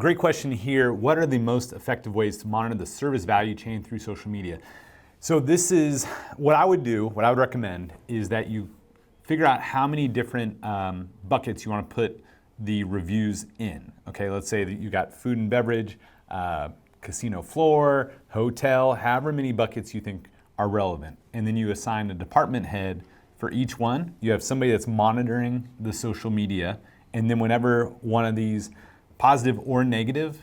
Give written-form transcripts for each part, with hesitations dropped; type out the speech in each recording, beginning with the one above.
great question here. What are the most effective ways to monitor the service value chain through social media? So this is what I would do, what I would recommend is that you figure out how many different buckets you want to put the reviews in. Okay, let's say that you got food and beverage, casino floor, hotel, however many buckets you think are relevant. And then you assign a department head for each one. You have somebody that's monitoring the social media. And then whenever one of these positive or negative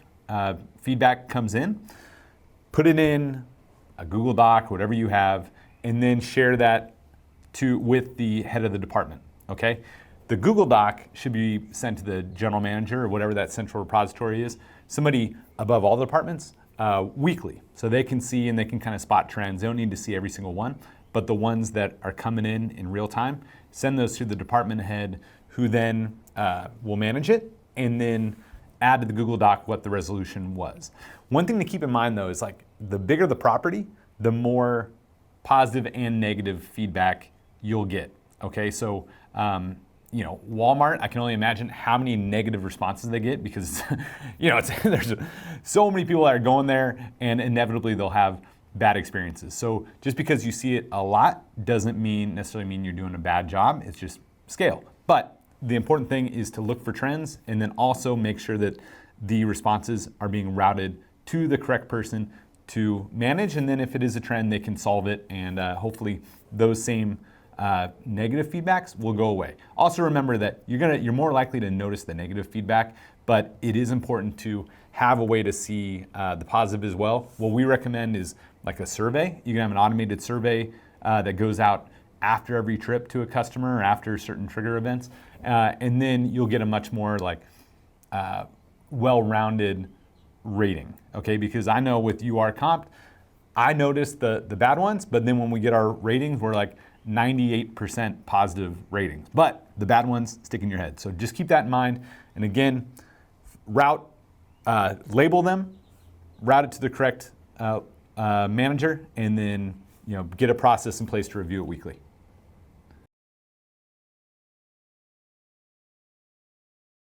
feedback comes in, put it in a Google Doc, whatever you have, and then share that with the head of the department, okay? The Google Doc should be sent to the general manager or whatever that central repository is, somebody above all the departments, weekly. So they can see and they can kind of spot trends. They don't need to see every single one, but the ones that are coming in real time, send those to the department head who then will manage it and then add to the Google Doc what the resolution was. One thing to keep in mind though is like the bigger the property, the more positive and negative feedback you'll get. Okay, so Walmart, I can only imagine how many negative responses they get because there's so many people that are going there and inevitably they'll have bad experiences. So just because you see it a lot doesn't necessarily mean you're doing a bad job. It's just scale. But the important thing is to look for trends and then also make sure that the responses are being routed to the correct person to manage. And then if it is a trend, they can solve it. And hopefully those same negative feedbacks will go away. Also remember that you're more likely to notice the negative feedback, but it is important to have a way to see the positive as well. What we recommend is like a survey. You can have an automated survey that goes out after every trip to a customer or after certain trigger events. And then you'll get a much more well-rounded rating, okay? Because I know with UR Comp, I noticed the bad ones, but then when we get our ratings, we're like 98% positive ratings. But the bad ones stick in your head. So just keep that in mind. And again, label them, route it to the correct manager, and then get a process in place to review it weekly.